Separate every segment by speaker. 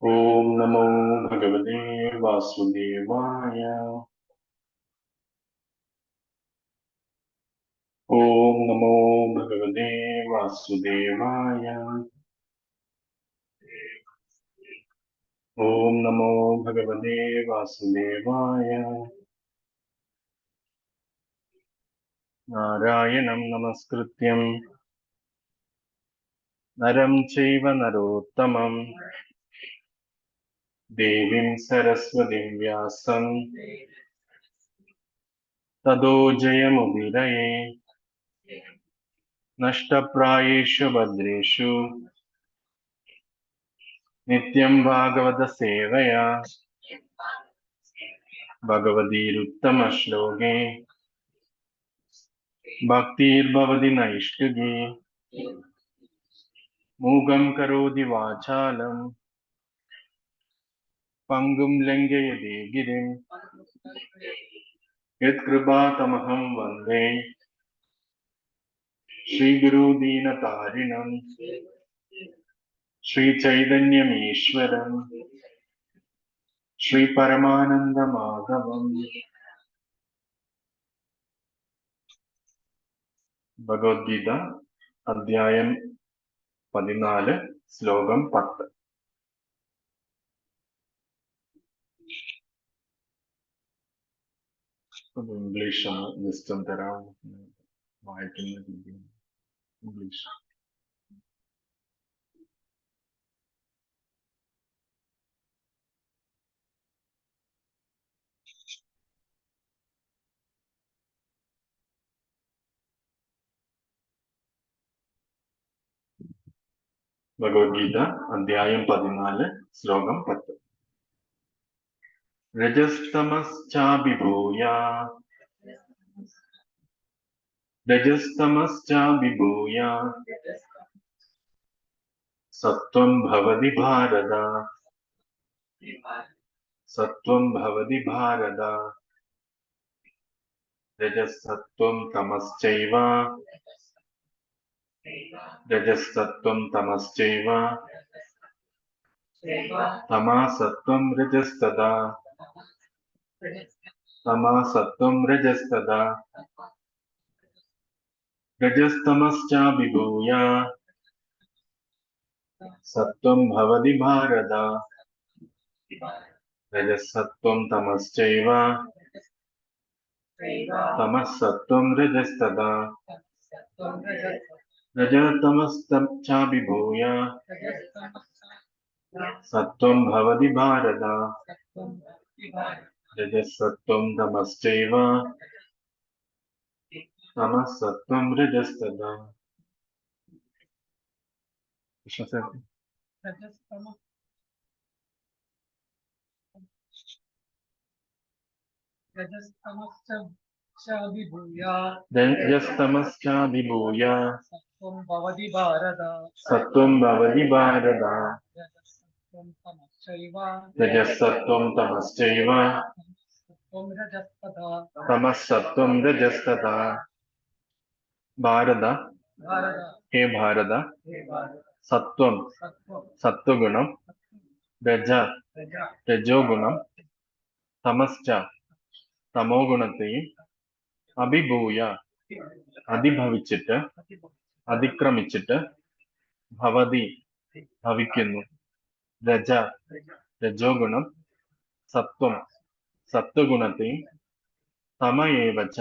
Speaker 1: ओम नमो भगवते वासुदेवाय। ओम नमो भगवते वासुदेवाय। ओम नमो भगवते वासुदेवाय। नारायणं नमस्कृत्यं नरं चैव नरोत्तमं देवीं सरस्वतीं व्यासं ततो जयमुदीरये। नष्टप्रायेषु भद्रेषु नित्यं भागवत सेवया भगवतीरुत्तमश्लोके भक्तिर्भवति नैष्ठिकी। मूकं करोति वाचालं पङ्गुं लङ्घयति गिरिं यत्कृपातमहं वन्दे श्रीगुरुदीनतारिणं श्रीचैतन्यमीश्वरं श्रीपरमानन्दमाधवं। ഭഗവത്ഗീത അധ്യായം 14 ശ്ലോകം 10. ഇംഗ്ലീഷ് ആണ് ജസ്റ്റ് തരാം, വായിക്കുന്ന രീതി ഇംഗ്ലീഷ്. ഭഗവത്ഗീത അധ്യായം 14 ശ്ലോകം 10. രജസ്തമശ്ചാഭിഭൂയ സത്വം ഭവതി ഭാരത. സത്വം ഭവതി ഭാരത. രജസത്വം തമശ്ചൈവ. രജസത്വം തമശ്ചൈവ തമസത്വം രജസ്തഥാ. തമസത്വം രജസ്തഥാ. രജസ്തമശ്ചാഭിഭൂയ സത്വം ഭവതി ഭാരത. രജസത്വം തമശ്ചൈവ തമസത്വം രജസ്തഥാ. രജതമശ്ചാഭിഭൂയ സത്വം ഭവതി ഭാരത. രജസത്വം തമശ്ചൈവ തമസത്വം രജസ്തഥാ. രജസ്തമശ്ചാഭിഭൂയ സത്വം ഭവതി ഭാരത. രജസത്വം തമശ്ചൈവ തമസത്വം രജസ്തഥാ. ഭാരത, ഹേ ഭാരത, സത്വം സത്വഗുണം, രജോ ഗുണം, തമശ്ച തമോ ഗുണത്തെയും അഭിഭൂയ അതിഭവിച്ചിട്ട് അതിക്രമിച്ചിട്ട് ഭവതി ഭവിക്കുന്നു. രജോ ഗുണം, സത്വം സത്വഗുണത്തെയും തമയേവച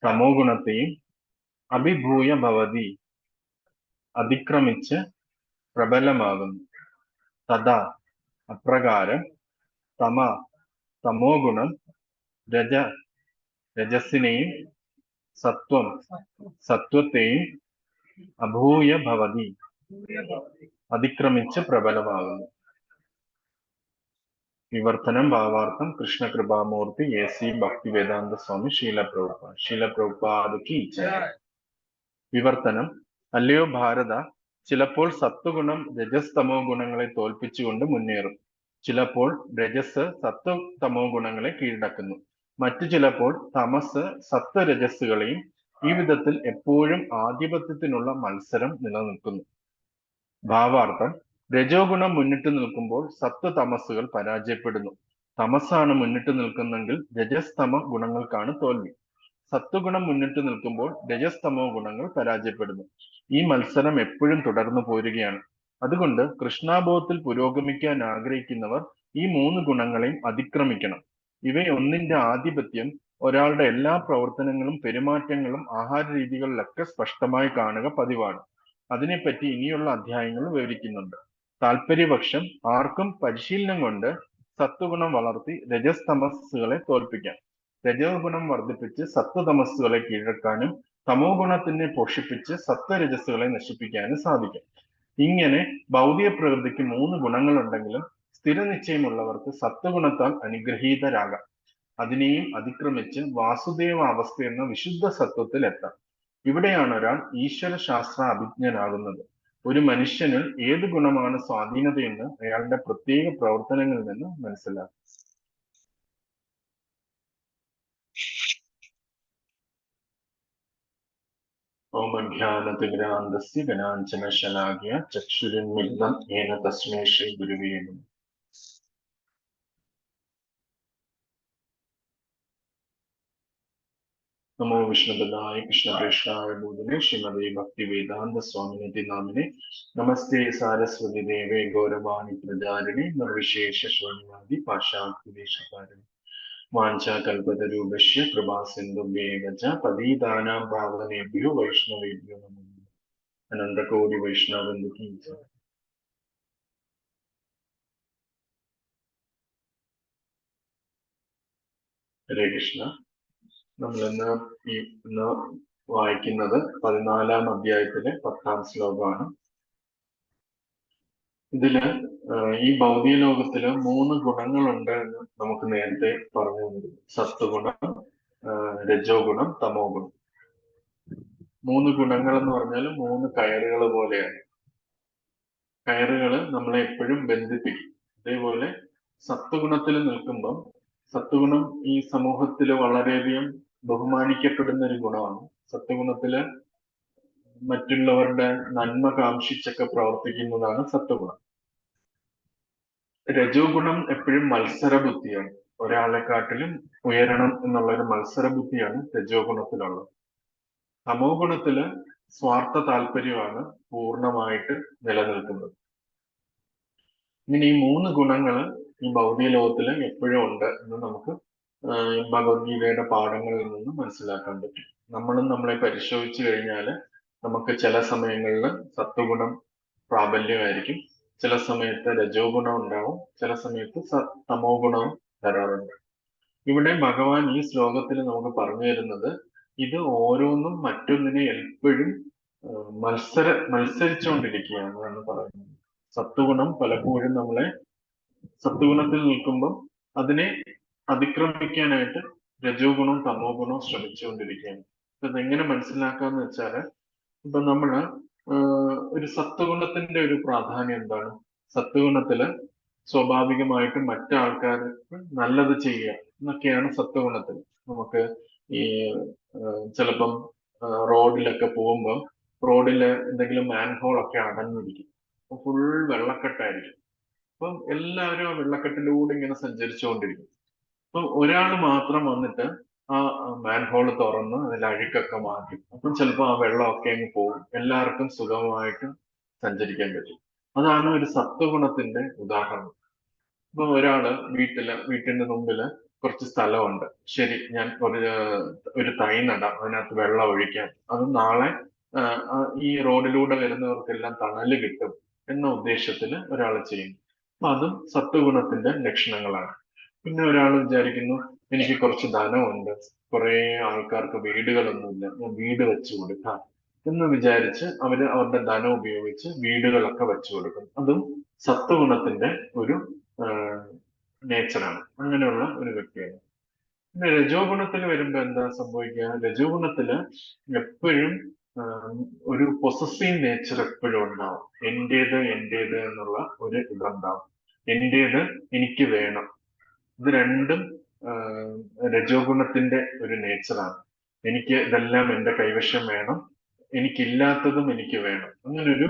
Speaker 1: തമോ ഗുണത്തെയും അഭിഭൂയ ഭവതി അതിക്രമിച്ച് പ്രബലമാകുന്നു. തഥാ അപ്രകാരം തമോ ഗുണം രജസ്സിനെയും സത്വത്തെയും അഭൂയ ഭവതി അതിക്രമിച്ച് പ്രബലമാകുന്നു. വിവർത്തനം ഭാവാർത്ഥം കൃഷ്ണ കൃപാമൂർത്തി AC ഭക്തിവേദാന്ത സ്വാമി ശീല പ്രഭുപാദ്. വിവർത്തനം: അല്ലയോ ഭാരത, ചിലപ്പോൾ സത്വഗുണം രജസ്തമോ ഗുണങ്ങളെ തോൽപ്പിച്ചുകൊണ്ട് മുന്നേറും. ചിലപ്പോൾ രജസ് സത്വതമോ ഗുണങ്ങളെ കീഴടക്കുന്നു. മറ്റു ചിലപ്പോൾ തമസ് സത്വരജസ്സുകളെയും. ഈ വിധത്തിൽ എപ്പോഴും ആധിപത്യത്തിനുള്ള മത്സരം നിലനിൽക്കുന്നു. ഭാവാർത്ഥം: രജോ ഗുണം മുന്നിട്ട് നിൽക്കുമ്പോൾ സത്വ തമസ്സുകൾ പരാജയപ്പെടുന്നു. തമസ്സാണ് മുന്നിട്ട് നിൽക്കുന്നെങ്കിൽ രജസ്തമ ഗുണങ്ങൾക്കാണ് തോൽവി. സത്വഗുണം മുന്നിട്ട് നിൽക്കുമ്പോൾ രജസ്തമോ ഗുണങ്ങൾ പരാജയപ്പെടുന്നു. ഈ മത്സരം എപ്പോഴും തുടർന്നു പോരുകയാണ്. അതുകൊണ്ട് കൃഷ്ണാബോധത്തിൽ പുരോഗമിക്കാൻ ആഗ്രഹിക്കുന്നവർ ഈ മൂന്ന് ഗുണങ്ങളെയും അതിക്രമിക്കണം. ഇവയൊന്നിന്റെ ആധിപത്യം ഒരാളുടെ എല്ലാ പ്രവർത്തനങ്ങളും പെരുമാറ്റങ്ങളും ആഹാര രീതികളിലൊക്കെ സ്പഷ്ടമായി കാണുക പതിവാണ്. അതിനെപ്പറ്റി ഇനിയുള്ള അധ്യായങ്ങൾ വിവരിക്കുന്നുണ്ട്. താല്പര്യപക്ഷം ആർക്കും പരിശീലനം കൊണ്ട് സത്വഗുണം വളർത്തി രജസ്തമസ്സുകളെ തോൽപ്പിക്കാം. രജോ ഗുണം വർദ്ധിപ്പിച്ച് സത്വതമസ്സുകളെ കീഴടക്കാനും തമോ ഗുണത്തിനെ പോഷിപ്പിച്ച് സത്വരജസ്സുകളെ നശിപ്പിക്കാനും സാധിക്കും. ഇങ്ങനെ ഭൗതിക പ്രകൃതിക്ക് മൂന്ന് ഗുണങ്ങളുണ്ടെങ്കിലും സ്ഥിരനിശ്ചയമുള്ളവർക്ക് സത്വഗുണത്താൽ അനുഗ്രഹീതരാകാം. അതിനെയും അതിക്രമിച്ച് വാസുദേവ അവസ്ഥ എന്ന വിശുദ്ധ സത്വത്തിൽ എത്താം. ഇവിടെയാണ് ഒരാൾ ഈശ്വര ശാസ്ത്ര അഭിജ്ഞനാകുന്നത്. ഒരു മനുഷ്യനിൽ ഏത് ഗുണമാണ് സ്വാധീനതയെന്ന് അയാളുടെ പ്രത്യേക പ്രവർത്തനങ്ങളിൽ നിന്ന് മനസ്സിലാക്കും. ഓം അജ്ഞാനതിമിരാന്ധസ്യ ജ്ഞാനാഞ്ജനശലാകയ ചക്ഷുരുന്മിലിതം യേന തസ്മൈ ശ്രീ ഗുരുവേ നമഃ. നമോ വിഷ്ണുപദായ കൃഷ്ണകൃഷ്ണായ ഭൂതലേ ശ്രീമതേ ഭക്തിവേദാന്ത സ്വാമിനിധി നാമിനെ നമസ്തേ സാരസ്വതി ദേവേ ഗൗരവാണി പ്രചാരിണി നിർവിശേഷ ശൂന്യവാദി പാശാകുദേശകാരിണി വാഞ്ചാകൽപതരൂപശ്യ കൃപാസിന്ധുഭ്യേവ ച പതീതാനാം പാവനേഭ്യോ വൈഷ്ണവേഭ്യോ നമോ നമഃ. അനന്തകോടി വൈഷ്ണവന്ദു കീ ജയ്. ഹരേ കൃഷ്ണ. നമ്മൾ ഇന്ന് വായിക്കുന്നത് 14-ാം അധ്യായത്തിലെ 10-ാം ശ്ലോകമാണ്. ഇതില് ഈ ഭൗതിക ലോകത്തില് 3 ഗുണങ്ങളുണ്ട് എന്ന് നമുക്ക് നേരത്തെ പറഞ്ഞു തന്നിരുന്നു. സത്വഗുണം, രജോ ഗുണം, തമോ ഗുണം. 3 ഗുണങ്ങൾ എന്ന് പറഞ്ഞാൽ 3 കയറുകൾ പോലെയാണ്. കയറുകള് നമ്മളെ എപ്പോഴും ബന്ധിപ്പിക്കും. അതേപോലെ സത്വഗുണത്തിൽ നിൽക്കുമ്പം സത്വഗുണം ഈ സമൂഹത്തിൽ വളരെയധികം ബഹുമാനിക്കപ്പെടുന്ന ഒരു ഗുണമാണ്. സത്വഗുണത്തില് മറ്റുള്ളവരുടെ നന്മ കാംക്ഷിച്ചൊക്കെ പ്രവർത്തിക്കുന്നതാണ് സത്വഗുണം. രജോ ഗുണം എപ്പോഴും മത്സര ബുദ്ധിയാണ്. ഒരാളെക്കാട്ടിലും ഉയരണം എന്നുള്ള ഒരു മത്സര ബുദ്ധിയാണ് രജോ ഗുണത്തിലുള്ളത്. തമോ ഗുണത്തില് സ്വാർത്ഥ താല്പര്യമാണ് പൂർണ്ണമായിട്ട് നിലനിൽക്കുന്നത്. ഇങ്ങനെ ഈ 3 ഗുണങ്ങള് ഈ ഭൗതിക ലോകത്തില് എപ്പോഴും ഉണ്ട് എന്ന് നമുക്ക് ഭഗവത്ഗീതയുടെ പാഠങ്ങളിൽ നിന്ന് മനസ്സിലാക്കാൻ പറ്റും. നമ്മളും നമ്മളെ പരിശോധിച്ചു കഴിഞ്ഞാൽ നമുക്ക് ചില സമയങ്ങളിൽ സത്വഗുണം പ്രാബല്യമായിരിക്കും, ചില സമയത്ത് രജോ ഗുണം ഉണ്ടാവും, ചില സമയത്ത് തമോ ഗുണവും ധാരാളമുണ്ട്. ഇവിടെ ഭഗവാൻ ഈ ശ്ലോകത്തിൽ നമുക്ക് പറഞ്ഞു തരുന്നത് ഇത് ഓരോന്നും മറ്റൊന്നിനെ എപ്പോഴും മത്സരിച്ചുകൊണ്ടിരിക്കുകയാണ് എന്ന് പറയുന്നത്. സത്വഗുണം പലപ്പോഴും നമ്മളെ സത്വഗുണത്തിൽ നിൽക്കുമ്പോൾ അതിനെ അതിക്രമിക്കാനായിട്ട് രജോ ഗുണവും തമോ ഗുണവും ശ്രമിച്ചുകൊണ്ടിരിക്കുകയാണ്. ഇതെങ്ങനെ മനസ്സിലാക്കാന്ന് വെച്ചാല് ഇപ്പൊ നമ്മള് ഒരു സത്വഗുണത്തിന്റെ ഒരു പ്രാധാന്യം എന്താണ്? സത്വഗുണത്തില് സ്വാഭാവികമായിട്ടും മറ്റാൾക്കാർക്ക് നല്ലത് ചെയ്യുക എന്നൊക്കെയാണ് സത്വഗുണത്തിൽ. നമുക്ക് ഈ ചിലപ്പം റോഡിലൊക്കെ പോകുമ്പോൾ റോഡില് എന്തെങ്കിലും മാൻഹോൾ ഒക്കെ അടഞ്ഞിരിക്കും, ഫുൾ വെള്ളക്കെട്ടായിരിക്കും. അപ്പം എല്ലാവരും ആ വെള്ളക്കെട്ടിലൂടെ ഇങ്ങനെ സഞ്ചരിച്ചുകൊണ്ടിരിക്കും. അപ്പം ഒരാൾ മാത്രം വന്നിട്ട് ആ മാൻഹോൾ തുറന്ന് അതിൽ അഴുക്കൊക്കെ മാറ്റി, അപ്പം ചിലപ്പോൾ ആ വെള്ളമൊക്കെ അങ്ങ് പോകും, എല്ലാവർക്കും സുഗമമായിട്ട് സഞ്ചരിക്കാൻ പറ്റും. അതാണ് ഒരു സത്വഗുണത്തിന്റെ ഉദാഹരണം. ഇപ്പൊ ഒരാള് വീട്ടിന്റെ മുമ്പില് കുറച്ച് സ്ഥലമുണ്ട്, ശരി ഞാൻ ഒരു തൈ നടാം, അതിനകത്ത് വെള്ളം ഒഴിക്കാം, അത് നാളെ ഈ റോഡിലൂടെ വരുന്നവർക്കെല്ലാം തണല് കിട്ടും എന്ന ഉദ്ദേശത്തിന് ഒരാൾ ചെയ്യുന്നു. അപ്പൊ അതും സത്വഗുണത്തിന്റെ ലക്ഷണങ്ങളാണ്. പിന്നെ ഒരാൾ വിചാരിക്കുന്നു എനിക്ക് കുറച്ച് ധനമുണ്ട്, കുറെ ആൾക്കാർക്ക് വീടുകളൊന്നുമില്ല, ഞാൻ വീട് വെച്ചു കൊടുക്കാം എന്ന് വിചാരിച്ച് അവരുടെ ധനം ഉപയോഗിച്ച് വീടുകളൊക്കെ വെച്ചു കൊടുക്കും. അതും സത്വഗുണത്തിന്റെ ഒരു നേച്ചറാണ്, അങ്ങനെയുള്ള ഒരു വ്യക്തിയാണ്. പിന്നെ രജോ ഗുണത്തിൽ വരുമ്പോ എന്താ സംഭവിക്കുക? രജോ ഗുണത്തില് എപ്പോഴും ഒരു പൊസസീവ് നേച്ചർ എപ്പോഴും ഉണ്ടാവും. എന്റേത് എന്നുള്ള ഒരു ഇതുണ്ടാവും. എന്റേത്, എനിക്ക് വേണം. ഇത് രണ്ടും രജോ ഗുണത്തിന്റെ ഒരു നേച്ചറാണ്. എനിക്ക് ഇതെല്ലാം എന്റെ കൈവശം വേണം, എനിക്കില്ലാത്തതും എനിക്ക് വേണം. അങ്ങനൊരു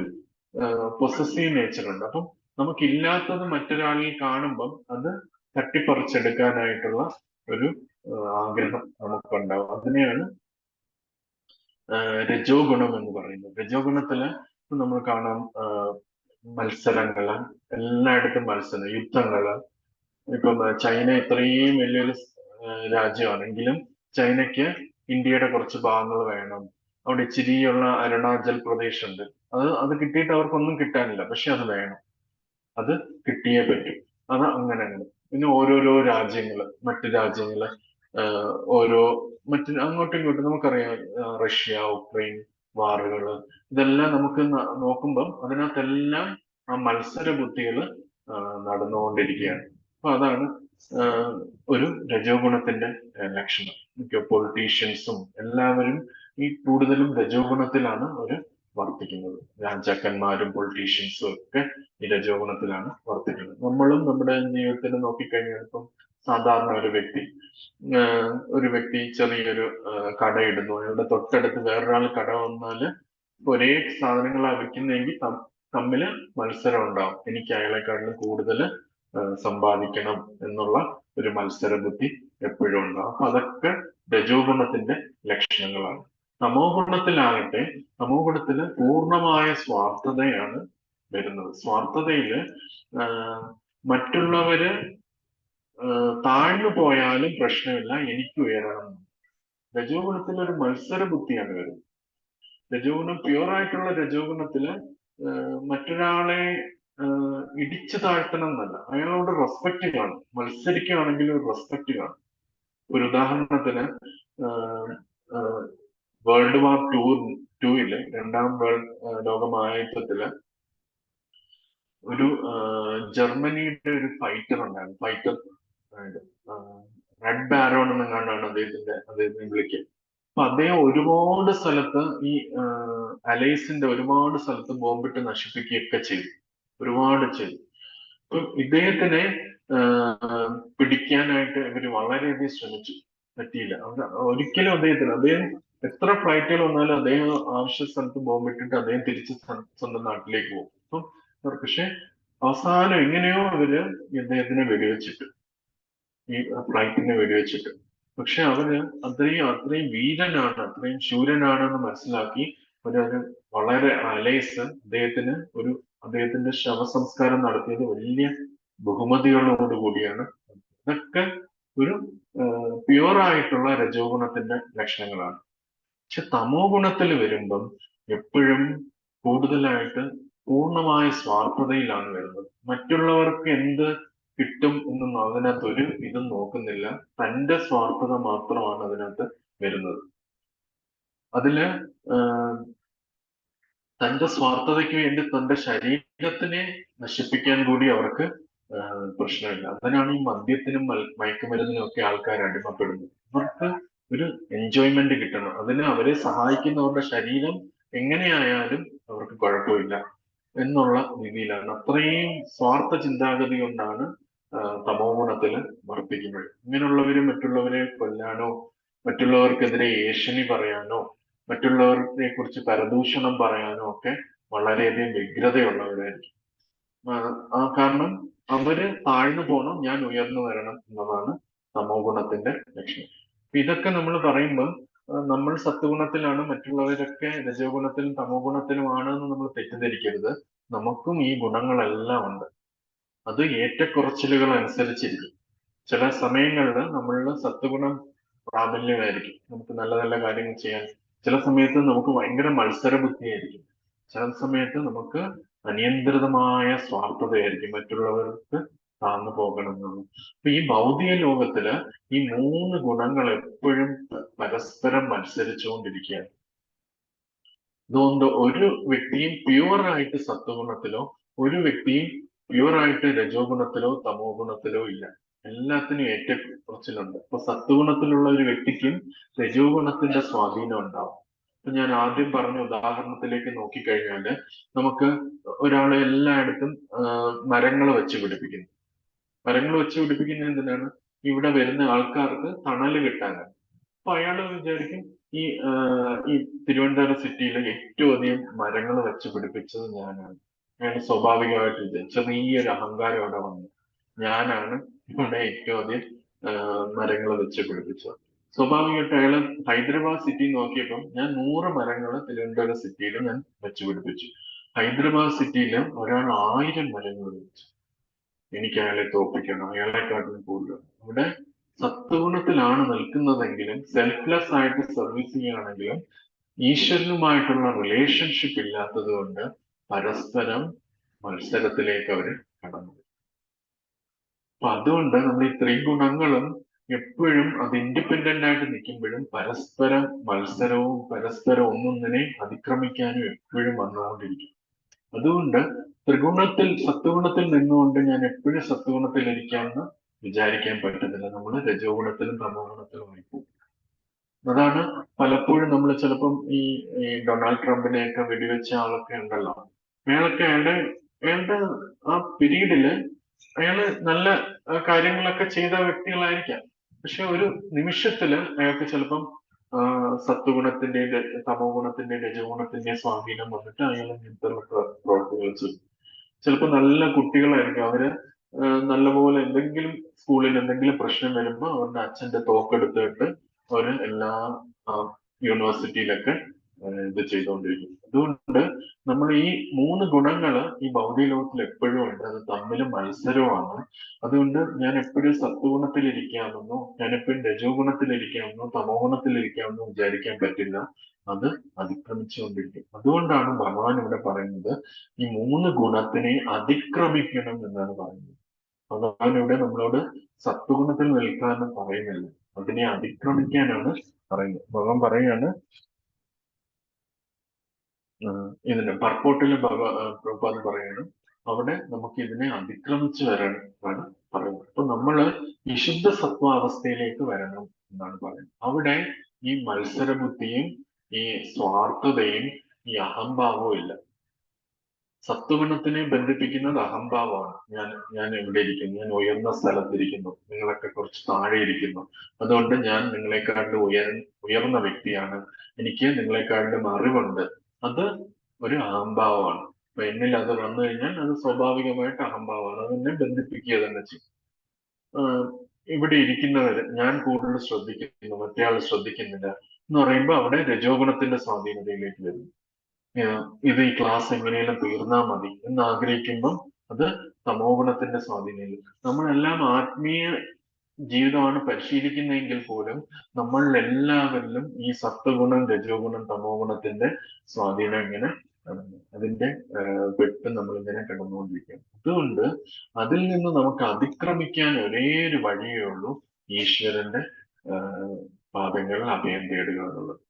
Speaker 1: പൊസസീവ് നേച്ചർ ഉണ്ട്. അപ്പം നമുക്കില്ലാത്തത് മറ്റൊരാളിൽ കാണുമ്പം അത് തട്ടിപ്പറിച്ചെടുക്കാനായിട്ടുള്ള ഒരു ആഗ്രഹം നമുക്കുണ്ടാവും. അതിനെയാണ് രജോ ഗുണം എന്ന് പറയുന്നത്. രജോ ഗുണത്തില് നമ്മൾ കാണാം മത്സരങ്ങള്, എല്ലായിടത്തും മത്സരം, യുദ്ധങ്ങള്. ഇപ്പം ചൈന ഇത്രയും വലിയൊരു രാജ്യമാണെങ്കിലും ചൈനയ്ക്ക് ഇന്ത്യയുടെ കുറച്ച് ഭാഗങ്ങൾ വേണം. അവിടെ ഇച്ചിരിയുള്ള അരുണാചൽ പ്രദേശ് ഉണ്ട്. അത് കിട്ടിയിട്ട് അവർക്കൊന്നും കിട്ടാനില്ല, പക്ഷെ അത് വേണം. അത് കിട്ടിയേ പറ്റും. അത് അങ്ങനെയാണ്. പിന്നെ ഓരോരോ രാജ്യങ്ങള്, മറ്റു രാജ്യങ്ങള് ഓരോ അങ്ങോട്ടും ഇങ്ങോട്ടും നമുക്കറിയാം, റഷ്യ, ഉക്രൈൻ വാറുകള്, ഇതെല്ലാം നമുക്ക് നോക്കുമ്പം അതിനകത്തെല്ലാം ആ മത്സര ബുദ്ധികള് നടന്നുകൊണ്ടിരിക്കുകയാണ്. അപ്പൊ അതാണ് ഒരു രജോ ഗുണത്തിന്റെ ലക്ഷണം. മിക്ക പൊളിറ്റീഷ്യൻസും എല്ലാവരും ഈ കൂടുതലും രജോ ഗുണത്തിലാണ് അവര് വർത്തിക്കുന്നത്. രാജാക്കന്മാരും പൊളിറ്റീഷ്യൻസും ഒക്കെ ഈ രജോ ഗുണത്തിലാണ് വർത്തിക്കുന്നത്. നമ്മളും നമ്മുടെ ജീവിതത്തിൽ നോക്കിക്കഴിഞ്ഞാൽ ഇപ്പം സാധാരണ ഒരു വ്യക്തി ചെറിയൊരു കടയിടുന്നു. അയാളുടെ തൊട്ടടുത്ത് വേറൊരാൾ കട വന്നാല് ഒരേ സാധനങ്ങളാ വിൽക്കുന്നതെങ്കിൽ തമ്മില് മത്സരം ഉണ്ടാവും. എനിക്ക് അയാളെക്കാട്ടിലും കൂടുതൽ സമ്പാദിക്കണം എന്നുള്ള ഒരു മത്സര ബുദ്ധി എപ്പോഴും ഉണ്ടാവും. അപ്പൊ അതൊക്കെ രജോ ഗുണത്തിന്റെ ലക്ഷണങ്ങളാണ്. തമോ ഗുണത്തിലാകട്ടെ, തമോ ഗുണത്തില് പൂർണ്ണമായ സ്വാർത്ഥതയാണ് വരുന്നത്. സ്വാർത്ഥതയില് മറ്റുള്ളവര് താഴ്ന്നു പോയാലും പ്രശ്നമില്ല, എനിക്ക് ഉയരണം. രജോ ഗുണത്തിൽ ഒരു മത്സര ബുദ്ധിയാണ് വരുന്നത്. രജോ ഗുണം പ്യുവർ ആയിട്ടുള്ള രജോ ഗുണത്തില് മറ്റൊരാളെ ഇടിച്ചു താഴ്ത്തണം എന്നല്ല, അയാളോട് റെസ്പെക്ട് കാണും. മത്സരിക്കുകയാണെങ്കിൽ ഒരു റെസ്പെക്ട് കാണും. ഒരു ഉദാഹരണത്തിന് വേൾഡ് വാർ ടൂയില്, രണ്ടാം ലോകമഹായുദ്ധത്തില് ഒരു ജർമ്മനിയുടെ ഒരു ഫൈറ്റർ ഉണ്ടായിരുന്നു. ഫൈറ്റർ റെഡ് ബാരോൺ എന്നെങ്ങാണ്ടാണ് അദ്ദേഹത്തിനെ വിളിക്കുക. അപ്പൊ അദ്ദേഹം ഒരുപാട് സ്ഥലത്ത് ഈ അലൈസിന്റെ ഒരുപാട് സ്ഥലത്ത് ബോംബിട്ട് നശിപ്പിക്കുകയൊക്കെ ചെയ്തു. ഒരുപാട് ചെയ്തു. അപ്പൊ ഇദ്ദേഹത്തിനെ പിടിക്കാനായിട്ട് ഇവര് വളരെയധികം ശ്രമിച്ചു. പറ്റിയില്ല. ഒരിക്കലും അദ്ദേഹം എത്ര ഫ്ലൈറ്റുകൾ വന്നാലും അദ്ദേഹം ആവശ്യ സ്ഥലത്ത് ബോംബിട്ടിട്ട് അദ്ദേഹം തിരിച്ച് സ്വന്തം നാട്ടിലേക്ക് പോകും. അപ്പം പക്ഷെ അവസാനം എങ്ങനെയോ അവര് ഇദ്ദേഹത്തിനെ വെടിവെച്ചിട്ട്, ഈ ഫ്ലൈറ്റിനെ വെടിവെച്ചിട്ട്. പക്ഷെ അവര് അത്രയും വീരനാണ്, അത്രയും ശൂരനാണെന്ന് മനസ്സിലാക്കി അവരൊരു വളരെ അലൈസ് അദ്ദേഹത്തിന്റെ ശവസംസ്കാരം നടത്തിയത് വലിയ ബഹുമതികളോടുകൂടിയാണ്. ഇതൊക്കെ ഒരു പ്യുവർ ആയിട്ടുള്ള രജോ ഗുണത്തിന്റെ ലക്ഷണങ്ങളാണ്. പക്ഷെ തമോ ഗുണത്തിൽ വരുമ്പം എപ്പോഴും കൂടുതലായിട്ട് പൂർണ്ണമായ സ്വാർത്ഥതയിലാണ് വരുന്നത്. മറ്റുള്ളവർക്ക് എന്ത് കിട്ടും എന്നും അതിനകത്ത് ഇതും നോക്കുന്നില്ല. തന്റെ സ്വാർത്ഥത മാത്രമാണ് അതിനകത്ത് വരുന്നത്. അതില് തന്റെ സ്വാർത്ഥതയ്ക്ക് വേണ്ടി തന്റെ ശരീരത്തിനെ നശിപ്പിക്കാൻ കൂടി അവർക്ക് പ്രശ്നമില്ല. അതിനാണ് ഈ മദ്യത്തിനും മയക്കുമരുന്നിനും ഒക്കെ ആൾക്കാർ അടിമപ്പെടുന്നത്. അവർക്ക് ഒരു എൻജോയ്മെന്റ് കിട്ടണം. അതിന് അവരെ സഹായിക്കുന്നവരുടെ ശരീരം എങ്ങനെയായാലും അവർക്ക് കുഴപ്പമില്ല എന്നുള്ള രീതിയിലാണ്. അത്രയും സ്വാർത്ഥ ചിന്താഗതി കൊണ്ടാണ് തമോ ഗുണത്തില് വർത്തിക്കുന്നത്. ഇങ്ങനെയുള്ളവര് മറ്റുള്ളവരെ കൊല്ലാനോ മറ്റുള്ളവർക്കെതിരെ ഏഷണി പറയാനോ മറ്റുള്ളവരെ കുറിച്ച് പരദൂഷണം പറയാനോ ഒക്കെ വളരെയധികം വ്യഗ്രതയുള്ളവരായിരിക്കും. കാരണം അവര് താഴ്ന്നു പോകണം, ഞാൻ ഉയർന്നു വരണം എന്നതാണ് തമോ ഗുണത്തിന്റെ ലക്ഷ്യം. ഇതൊക്കെ നമ്മൾ പറയുമ്പോൾ നമ്മൾ സത്വഗുണത്തിലാണ്, മറ്റുള്ളവരൊക്കെ രജോ ഗുണത്തിലും തമോ ഗുണത്തിലുമാണ് എന്ന് നമ്മൾ തെറ്റിദ്ധരിക്കരുത്. നമുക്കും ഈ ഗുണങ്ങളെല്ലാം ഉണ്ട്. അത് ഏറ്റക്കുറച്ചിലുകൾ അനുസരിച്ചിരിക്കും. ചില സമയങ്ങളിൽ നമ്മളുടെ സത്വഗുണം പ്രാബല്യമായിരിക്കും, നമുക്ക് നല്ല നല്ല കാര്യങ്ങൾ ചെയ്യാൻ. ചില സമയത്ത് നമുക്ക് ഭയങ്കര മത്സര ബുദ്ധിയായിരിക്കും. ചില സമയത്ത് നമുക്ക് അനിയന്ത്രിതമായ സ്വാർത്ഥതയായിരിക്കും, മറ്റുള്ളവർക്ക് താഴ്ന്നു പോകണം എന്നുള്ളത്. അപ്പൊ ഈ ഭൗതിക ലോകത്തില് ഈ മൂന്ന് ഗുണങ്ങൾ എപ്പോഴും പരസ്പരം മത്സരിച്ചുകൊണ്ടിരിക്കുകയാണ്. അതുകൊണ്ട് ഒരു വ്യക്തിയും പ്യുവറായിട്ട് സത്വഗുണത്തിലോ ഒരു വ്യക്തിയും പ്യുവറായിട്ട് രജോ ഗുണത്തിലോ തമോ ഗുണത്തിലോ ഇല്ല. എല്ലാത്തിനും ഏറ്റക്കുറച്ചിലുണ്ട്. അപ്പൊ സത്വഗുണത്തിലുള്ള ഒരു വ്യക്തിക്കും രജോ ഗുണത്തിന്റെ സ്വാധീനം ഉണ്ടാവും. ഇപ്പൊ ഞാൻ ആദ്യം പറഞ്ഞ ഉദാഹരണത്തിലേക്ക് നോക്കിക്കഴിഞ്ഞാല് നമുക്ക് ഒരാളെ എല്ലായിടത്തും മരങ്ങൾ വെച്ച് പിടിപ്പിക്കുന്നു. മരങ്ങൾ വെച്ച് പിടിപ്പിക്കുന്നത് എന്തിനാണ്? ഇവിടെ വരുന്ന ആൾക്കാർക്ക് തണല് കിട്ടാനാണ്. അപ്പൊ അയാൾ വിചാരിക്കും ഈ ഈ തിരുവനന്തപുരം സിറ്റിയിൽ ഏറ്റവും അധികം മരങ്ങൾ വെച്ച് പിടിപ്പിച്ചത് ഞാനാണ്. ഞാൻ സ്വാഭാവികമായിട്ട് ചെറിയൊരു അഹങ്കാരം അവിടെ വന്നു. ഞാനാണ് ഇവിടെ ഏറ്റവും അധികം മരങ്ങൾ വെച്ച് പിടിപ്പിച്ചത്. സ്വാഭാവികമായിട്ട് അയാള് ഹൈദരാബാദ് സിറ്റി നോക്കിയപ്പോൾ ഞാൻ 100 മരങ്ങൾ തിരുവനന്തപുരം സിറ്റിയിൽ ഞാൻ വെച്ച് പിടിപ്പിച്ചു. ഹൈദരാബാദ് സിറ്റിയിൽ ഒരാൾ 1000 മരങ്ങൾ വെച്ചു. എനിക്ക് അയാളെ തോൽപ്പിക്കണം, അയാളെക്കാട്ടിലും കൂടുതൽ. ഇവിടെ സത്വഗുണത്തിലാണ് നിൽക്കുന്നതെങ്കിലും സെൽഫ്ലെസ് ആയിട്ട് സർവീസ് ചെയ്യുകയാണെങ്കിലും ഈശ്വരനുമായിട്ടുള്ള റിലേഷൻഷിപ്പ് ഇല്ലാത്തത് കൊണ്ട് പരസ്പരം മത്സരത്തിലേക്ക് അവർ കടന്നു. അപ്പൊ അതുകൊണ്ട് നമ്മൾ ഈ ത്രിഗുണങ്ങളും എപ്പോഴും അത് ഇൻഡിപെൻഡന്റ് ആയിട്ട് നിൽക്കുമ്പോഴും പരസ്പരം മത്സരവും പരസ്പരം ഒന്നൊന്നിനെ അതിക്രമിക്കാനും എപ്പോഴും വന്നുകൊണ്ടിരിക്കും. അതുകൊണ്ട് ത്രിഗുണത്തിൽ സത്വഗുണത്തിൽ നിന്നുകൊണ്ട് ഞാൻ എപ്പോഴും സത്വഗുണത്തിൽ ഇരിക്കാമെന്ന് വിചാരിക്കാൻ പറ്റുന്നില്ല. നമ്മൾ രജോ ഗുണത്തിലും തമോ ഗുണത്തിലും ആയിപ്പോകും. അതാണ് പലപ്പോഴും നമ്മൾ ചിലപ്പം ഈ ഡൊണാൾഡ് ട്രംപിനെയൊക്കെ വെടിവെച്ച ആളൊക്കെ ഉണ്ടല്ലോ, അയാളൊക്കെ അയാളുടെ ആ പീരീഡില് അയാള് നല്ല കാര്യങ്ങളൊക്കെ ചെയ്ത വ്യക്തികളായിരിക്കാം. പക്ഷെ ഒരു നിമിഷത്തില് അയാൾക്ക് ചിലപ്പം സത്വഗുണത്തിന്റെയും തമോ ഗുണത്തിന്റെയും രജോ ഗുണത്തിന്റെയും സ്വാധീനം വന്നിട്ട് അയാൾ ഇങ്ങനത്തെ പ്രവർത്തികൾ ചെയ്യും. ചിലപ്പോൾ നല്ല കുട്ടികളായിരിക്കും, അവര് നല്ലപോലെ എന്തെങ്കിലും സ്കൂളിൽ എന്തെങ്കിലും പ്രശ്നം വരുമ്പോൾ അവരുടെ അച്ഛന്റെ തോക്കെടുത്തിട്ട് അവര് എല്ലാ യൂണിവേഴ്സിറ്റിയിലൊക്കെ ഇത് ചെയ്തുകൊണ്ടിരിക്കും. അതുകൊണ്ട് നമ്മൾ ഈ 3 ഗുണങ്ങള് ഈ ഭൗതിക ലോകത്തിൽ എപ്പോഴും ഉണ്ട്. അത് തമ്മിൽ മത്സരമാണ്. അതുകൊണ്ട് ഞാൻ എപ്പോഴും സത്വഗുണത്തിൽ ഇരിക്കാമെന്നോ ഞാൻ എപ്പോഴും രജോ ഗുണത്തിൽ ഇരിക്കാമെന്നോ തമോ ഗുണത്തിൽ ഇരിക്കാമെന്നോ വിചാരിക്കാൻ പറ്റില്ല. അത് അതിക്രമിച്ചുകൊണ്ടിരിക്കും. അതുകൊണ്ടാണ് ഭഗവാൻ ഇവിടെ പറയുന്നത് ഈ 3 ഗുണത്തിനെ അതിക്രമിക്കണം എന്നാണ് പറയുന്നത്. ഭഗവാൻ ഇവിടെ നമ്മളോട് സത്വഗുണത്തിൽ നിൽക്കാനും പറയുന്നില്ല, അതിനെ അതിക്രമിക്കാനാണ് പറയുന്നത്. ഭഗവാൻ പറയാണ്, ഇതിന്റെ പർപ്പോട്ടിൽ പ്രഭുപാദ് പറയാണ് അവിടെ നമുക്ക് ഇതിനെ അതിക്രമിച്ച് വരണം എന്നാണ് പറയുന്നത്. അപ്പൊ നമ്മള് വിശുദ്ധ സത്വാവസ്ഥയിലേക്ക് വരണം എന്നാണ് പറയുന്നത്. അവിടെ ഈ മത്സരബുദ്ധിയും ഈ സ്വാർത്ഥതയും ഈ അഹംഭാവവും ഇല്ല. സത്വഗുണത്തിനെ ബന്ധിപ്പിക്കുന്നത് അഹംഭാവമാണ്. ഞാൻ എവിടെ ഇരിക്കുന്നു, ഞാൻ ഉയർന്ന സ്ഥലത്തിരിക്കുന്നു, നിങ്ങളൊക്കെ കുറച്ച് താഴെ ഇരിക്കുന്നു, അതുകൊണ്ട് ഞാൻ നിങ്ങളെക്കാളും ഉയർന്ന വ്യക്തിയാണ്, എനിക്ക് നിങ്ങളെക്കാളും അറിവുണ്ട്. അത് ഒരു അഹംഭാവമാണ്. അപ്പൊ എന്നിൽ അത് വന്നു കഴിഞ്ഞാൽ അത് സ്വാഭാവികമായിട്ട് അഹംഭാവമാണ്. അതെന്നെ ബന്ധിപ്പിക്കുക തന്നെ ചെയ്യും. ഇവിടെ ഇരിക്കുന്നവര് ഞാൻ കൂടുതൽ ശ്രദ്ധിക്കുന്നു, മറ്റേയാൾ ശ്രദ്ധിക്കുന്നില്ല എന്ന് പറയുമ്പോൾ അവിടെ രജോ ഗുണത്തിന്റെ സ്വാധീനതയിലേക്ക് വരുന്നു. ഇത് ഈ ക്ലാസ് എങ്ങനെയെങ്കിലും തീർന്നാൽ മതി എന്ന് ആഗ്രഹിക്കുമ്പം അത് തമോ ഗുണത്തിന്റെ സ്വാധീനം. നമ്മളെല്ലാം ആത്മീയ ജീവിതമാണ് പരിശീലിക്കുന്നതെങ്കിൽ പോലും നമ്മളിൽ എല്ലാവരിലും ഈ സത്വഗുണം രജോ ഗുണം തമോ ഗുണത്തിന്റെ സ്വാധീനം ഇങ്ങനെ അതിന്റെ വെട്ട് നമ്മളിങ്ങനെ കിടന്നുകൊണ്ടിരിക്കുകയാണ്. അതുകൊണ്ട് അതിൽ നിന്ന് നമുക്ക് അതിക്രമിക്കാൻ ഒരേ ഒരു വഴിയേ ഉള്ളൂ, ഈശ്വരന്റെ പാദങ്ങളിൽ അഭയം തേടുക എന്നുള്ളത്.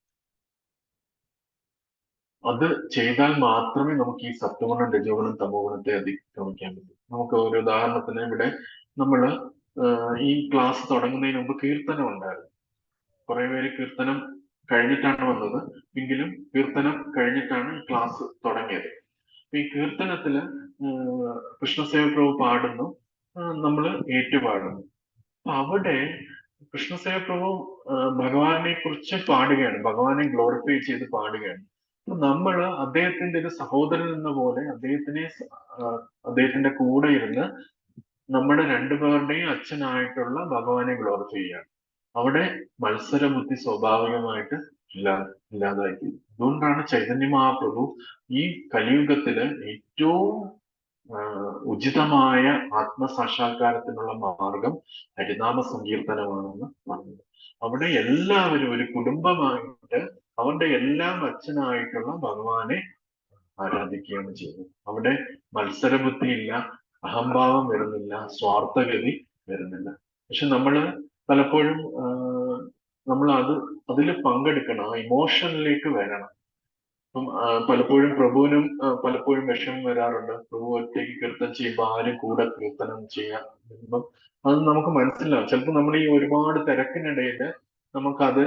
Speaker 1: അത് ചെയ്താൽ മാത്രമേ നമുക്ക് ഈ സത്വഗുണം രജോഗുണം തമോ ഗുണത്തെ അതിക്രമിക്കാൻ പറ്റൂ. നമുക്ക് ഒരു ഉദാഹരണത്തിന് ഇവിടെ നമ്മള് ഈ ക്ലാസ് തുടങ്ങുന്നതിന് മുമ്പ് കീർത്തനം ഉണ്ടായിരുന്നു. കുറെ പേര് കീർത്തനം കഴിഞ്ഞിട്ടാണ് വന്നത്, എങ്കിലും കീർത്തനം കഴിഞ്ഞിട്ടാണ് ഈ ക്ലാസ് തുടങ്ങിയത്. ഈ കീർത്തനത്തില് കൃഷ്ണസേവ പ്രഭു പാടുന്നു, നമ്മള് ഏറ്റുപാടുന്നു. അപ്പൊ അവിടെ കൃഷ്ണസേവ പ്രഭു ഭഗവാനെ കുറിച്ച് പാടുകയാണ്, ഭഗവാനെ ഗ്ലോറിഫൈ ചെയ്ത് പാടുകയാണ്. നമ്മൾ അദ്ദേഹത്തിന്റെ ഒരു സഹോദരൻ എന്ന പോലെ അദ്ദേഹത്തിന്റെ കൂടെ ഇരുന്ന് നമ്മുടെ രണ്ടുപേരുടെയും അച്ഛനായിട്ടുള്ള ഭഗവാനെ ഗ്ലോറിഫൈ ചെയ്യാണ്. അവിടെ മത്സരബുദ്ധി സ്വാഭാവികമായിട്ട് ഇല്ലാതാക്കി. അതുകൊണ്ടാണ് ചൈതന്യ മഹാപ്രഭു ഈ കലിയുഗത്തില് ഏറ്റവും ഉചിതമായ ആത്മസാക്ഷാത്കാരത്തിനുള്ള മാർഗം ഹരിനാമ സങ്കീർത്തനമാണെന്ന് പറഞ്ഞത്. അവിടെ എല്ലാവരും ഒരു കുടുംബമായിട്ട് അവരുടെ എല്ലാം അച്ഛനായിട്ടുള്ള ഭഗവാനെ ആരാധിക്കുകയാണ് ചെയ്യുന്നത്. അവിടെ മത്സരബുദ്ധിയില്ല, അഹംഭാവം വരുന്നില്ല, സ്വാർത്ഥഗതി വരുന്നില്ല. പക്ഷെ നമ്മള് പലപ്പോഴും നമ്മൾ അതിൽ പങ്കെടുക്കണം, ആ ഇമോഷനിലേക്ക് വരണം. അപ്പം പലപ്പോഴും പ്രഭുവിനും പലപ്പോഴും വിഷമം വരാറുണ്ട്. പ്രഭു ഒറ്റയ്ക്ക് കീർത്തനം ചെയ്യുമ്പോൾ ആരും കൂടെ കീർത്തനം ചെയ്യാൻ വരുമ്പം അത് നമുക്ക് മനസ്സിലാവും. ചിലപ്പോൾ നമ്മൾ ഈ ഒരുപാട് തിരക്കിനിടയിൽ നമുക്കത്